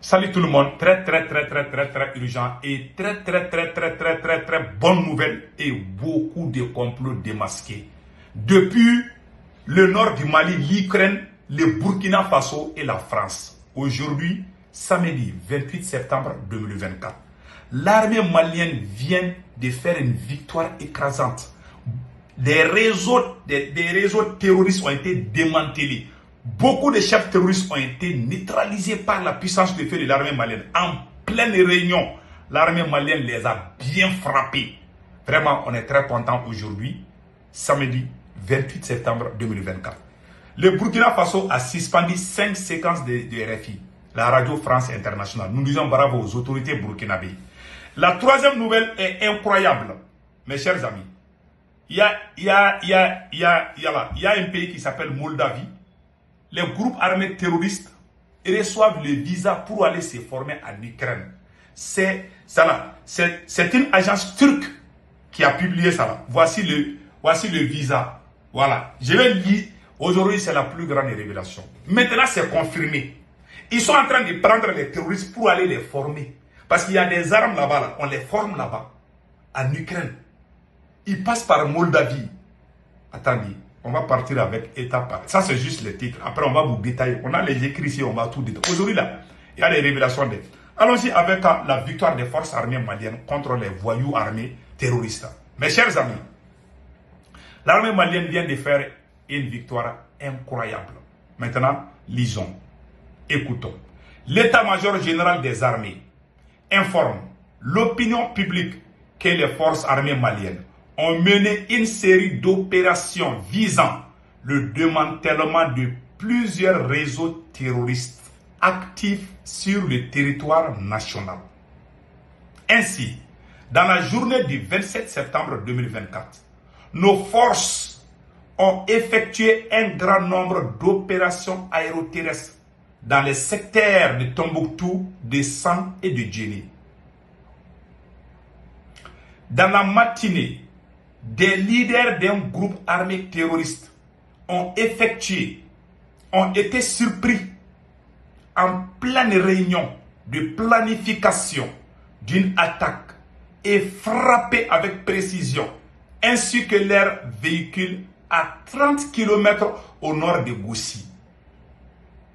Salut tout le monde, très urgent et très bonne nouvelle et beaucoup de complots démasqués. Depuis le nord du Mali, l'Ukraine, le Burkina Faso et la France. Aujourd'hui, samedi 28 septembre 2024, l'armée malienne vient de faire une victoire écrasante. Des réseaux terroristes ont été démantelés. Beaucoup de chefs terroristes ont été neutralisés par la puissance de feu de l'armée malienne. En pleine réunion, l'armée malienne les a bien frappés. Vraiment, on est très content aujourd'hui, samedi 28 septembre 2024. Le Burkina Faso a suspendu 5 séquences de RFI, la radio France Internationale. Nous disons bravo aux autorités burkinabées. La troisième nouvelle est incroyable, mes chers amis. Il y a un pays qui s'appelle Moldavie. Les groupes armés terroristes reçoivent le visa pour aller se former en Ukraine. C'est une agence turque qui a publié ça. Voici le visa. Voilà. Je vais lire. Aujourd'hui, c'est la plus grande révélation. Maintenant, c'est confirmé. Ils sont en train de prendre les terroristes pour aller les former. Parce qu'il y a des armes là-bas. Là. On les forme là-bas. En Ukraine. Ils passent par Moldavie. Attendez. On va partir avec étape par. Ça, c'est juste les titres. Après, on va vous détailler. On a les écrits ici, on va tout détailler. Aujourd'hui, là, il y a des révélations. Allons-y avec la victoire des forces armées maliennes contre les voyous armés terroristes. Mes chers amis, l'armée malienne vient de faire une victoire incroyable. Maintenant, lisons. Écoutons. L'état-major général des armées informe l'opinion publique que les forces armées maliennes ont mené une série d'opérations visant le démantèlement de plusieurs réseaux terroristes actifs sur le territoire national. Ainsi, dans la journée du 27 septembre 2024, nos forces ont effectué un grand nombre d'opérations aéroterrestres dans les secteurs de Tombouctou, de San et de Djéné. Dans la matinée, des leaders d'un groupe armé terroriste ont été surpris en pleine réunion de planification d'une attaque et frappés avec précision, ainsi que leurs véhicules à 30 km au nord de Goussi,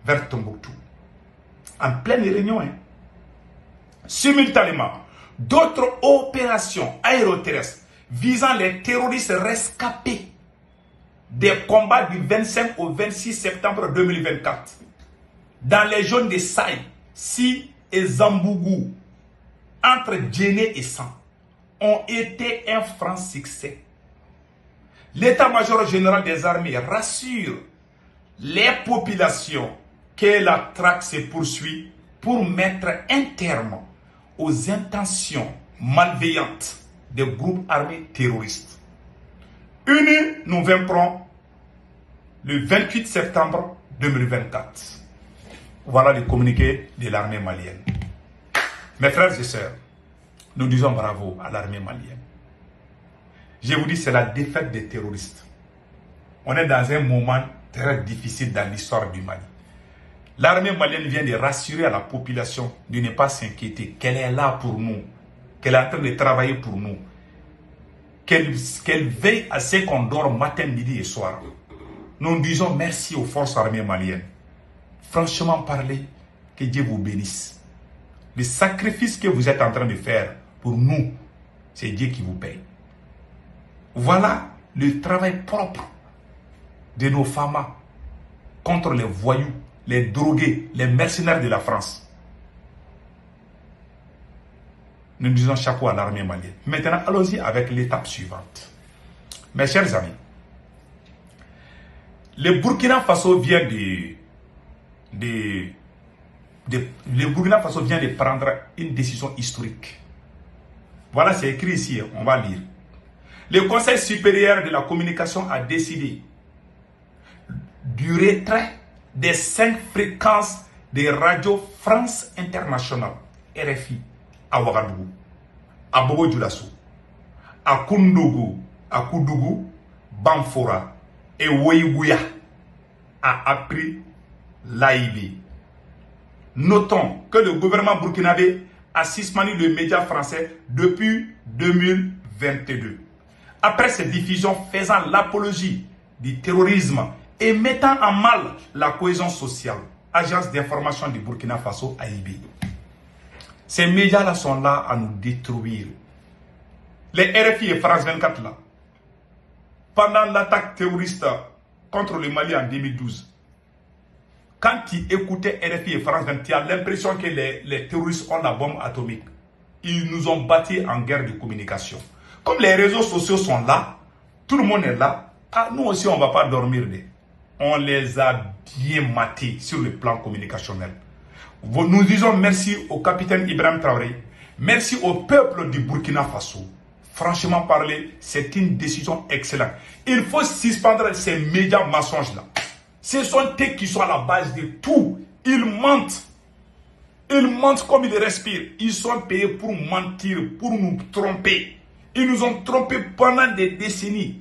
vers Tombouctou. En pleine réunion, hein. Simultanément, d'autres opérations aéroterrestres visant les terroristes rescapés des combats du 25 au 26 septembre 2024 dans les zones de Saï, Si et Zambougou, entre Djéné et San, ont été un franc succès. L'état-major général des armées rassure les populations que la traque se poursuit pour mettre un terme aux intentions malveillantes des groupes armés terroristes. Unis, nous vaincrons le 28 septembre 2024. Voilà le communiqué de l'armée malienne. Mes frères et sœurs, nous disons bravo à l'armée malienne. Je vous dis, c'est la défaite des terroristes. On est dans un moment très difficile dans l'histoire du Mali. L'armée malienne vient de rassurer à la population de ne pas s'inquiéter, qu'elle est là pour nous, qu'elle est en train de travailler pour nous, qu'elle veille à ce qu'on dort matin, midi et soir. Nous disons merci aux forces armées maliennes. Franchement parler, que Dieu vous bénisse. Le sacrifice que vous êtes en train de faire pour nous, c'est Dieu qui vous paye. Voilà le travail propre de nos femmes contre les voyous, les drogués, les mercenaires de la France. Nous disons chapeau à l'armée malienne. Maintenant, allons-y avec l'étape suivante. Mes chers amis, le Burkina Faso vient de prendre une décision historique. Voilà, c'est écrit ici, on va lire. Le Conseil supérieur de la communication a décidé du retrait des 5 fréquences de Radio France Internationale, RFI, à Ouagadougou, à Bobo Dioulasso, à Koundougou, à Koudougou, Bamfora et Ouéigouya, à Apri Laïbi. Notons que le gouvernement burkinabé a suspendu le média français depuis 2022. Après ces diffusions faisant l'apologie du terrorisme et mettant en mal la cohésion sociale, Agence d'information du Burkina Faso, AIB. Ces médias-là sont là à nous détruire. Les RFI et France 24 là, pendant l'attaque terroriste contre le Mali en 2012, quand tu écoutais RFI et France 24, tu as l'impression que les terroristes ont la bombe atomique. Ils nous ont battus en guerre de communication. Comme les réseaux sociaux sont là, tout le monde est là, nous aussi on ne va pas dormir. On les a bien matés sur le plan communicationnel. Nous disons merci au capitaine Ibrahim Traoré, merci au peuple du Burkina Faso. Franchement parler, c'est une décision excellente. Il faut suspendre ces médias mensonges-là. Ce sont eux qui sont à la base de tout. Ils mentent. Ils mentent comme ils respirent. Ils sont payés pour mentir, pour nous tromper. Ils nous ont trompés pendant des décennies.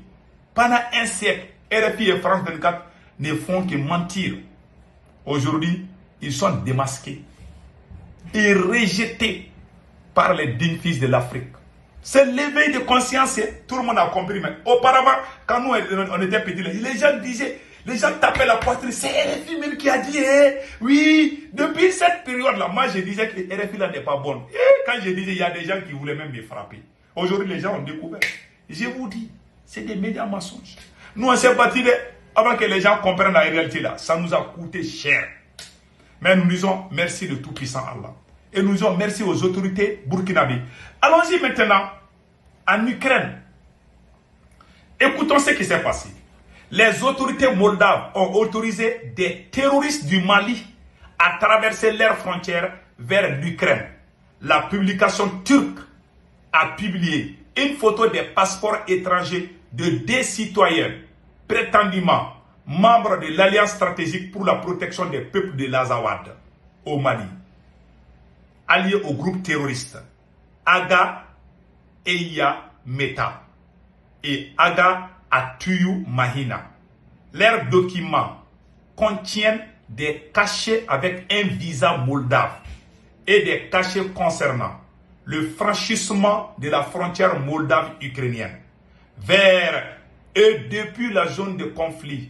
Pendant un siècle, RFI et France 24 ne font que mentir. Aujourd'hui, ils sont démasqués et rejetés par les dignes fils de l'Afrique. C'est l'éveil de conscience, tout le monde a compris. Mais auparavant, quand nous on était petits, les gens disaient, les gens tapaient la poitrine, c'est RFI même qui a dit, oui, depuis cette période-là, moi je disais que RFI là n'est pas bonne. Et quand je disais, il y a des gens qui voulaient même me frapper. Aujourd'hui, les gens ont découvert. Je vous dis, c'est des médias mensonges. Nous, on s'est battu avant que les gens comprennent la réalité là. Ça nous a coûté cher. Mais nous disons merci de tout-puissant Allah. Et nous disons merci aux autorités burkinabées. Allons-y maintenant en Ukraine. Écoutons ce qui s'est passé. Les autorités moldaves ont autorisé des terroristes du Mali à traverser leurs frontières vers l'Ukraine. La publication turque a publié une photo des passeports étrangers de 2 citoyens prétendument membres de l'Alliance stratégique pour la protection des peuples de l'Azawad au Mali, alliés au groupe terroriste Aga Eya Meta et Aga Atuyu Mahina. Leurs documents contiennent des cachets avec un visa moldave et des cachets concernant le franchissement de la frontière moldave-ukrainienne vers et depuis la zone de conflit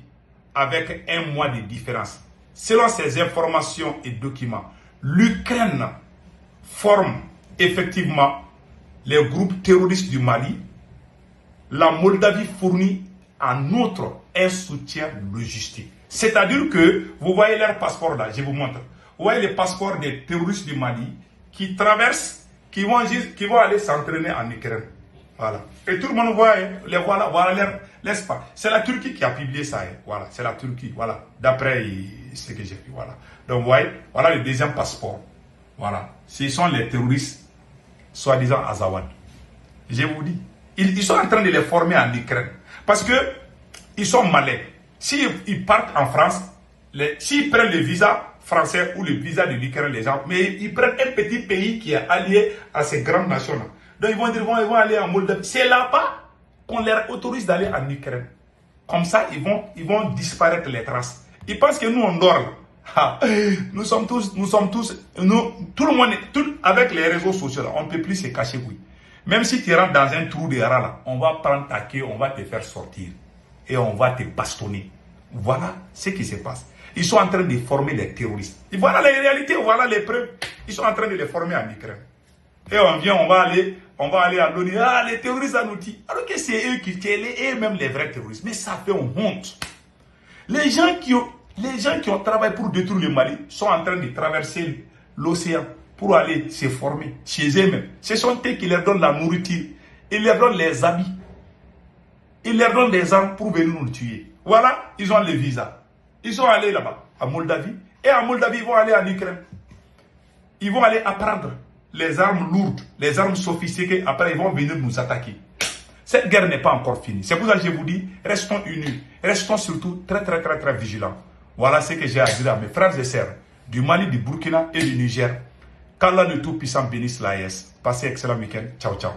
avec 1 mois de différence. Selon ces informations et documents, l'Ukraine forme effectivement les groupes terroristes du Mali. La Moldavie fournit en outre un soutien logistique. C'est-à-dire que, vous voyez leur passeport là, je vous montre. Vous voyez les passeports des terroristes du Mali qui traversent, qui vont aller s'entraîner en Ukraine. Voilà. Et tout le monde voit, les voilà l'espace. C'est la Turquie qui a publié ça. Voilà, c'est la Turquie. Voilà. D'après ce que j'ai vu. Voilà. Donc, vous voyez, voilà le deuxième passeport. Voilà. Ce sont les terroristes, soi-disant Azawad. Je vous dis. Ils sont en train de les former en Ukraine. Parce que ils sont malins. S'ils partent en France, s'ils prennent le visa français ou le visa de l'Ukraine, les gens, mais ils prennent un petit pays qui est allié à ces grandes nations-là. Donc ils vont aller en Moldavie. C'est là-bas qu'on leur autorise d'aller en Ukraine. Comme ça, ils vont disparaître les traces. Ils pensent que nous, on dort là. Nous sommes tous, tout le monde, avec les réseaux sociaux, là, on ne peut plus se cacher. Oui. Même si tu rentres dans un trou de rats, là, on va prendre ta queue, on va te faire sortir. Et on va te bastonner. Voilà ce qui se passe. Ils sont en train de former les terroristes. Et voilà les réalités, voilà les preuves. Ils sont en train de les former en Ukraine. Et on va aller à l'ONU. Ah, les terroristes à nous dit. Alors que c'est eux qui tiennent, eux-mêmes les vrais terroristes. Mais ça fait honte. Les gens qui ont travaillé pour détruire le Mali sont en train de traverser l'océan pour aller se former chez eux-mêmes. Ce sont eux qui leur donnent la nourriture. Ils leur donnent les habits. Ils leur donnent des armes pour venir nous tuer. Voilà, ils ont les visas. Ils sont allés là-bas, à Moldavie. Et à Moldavie, ils vont aller en Ukraine. Ils vont aller apprendre les armes lourdes, les armes sophistiquées. Après, ils vont venir nous attaquer. Cette guerre n'est pas encore finie. C'est pour ça que je vous dis, restons unis. Restons surtout très vigilants. Voilà ce que j'ai à dire à mes frères et sœurs du Mali, du Burkina et du Niger. Qu'Allah le Tout-Puissant bénisse l'AES. Passez un excellent week-end. Ciao, ciao.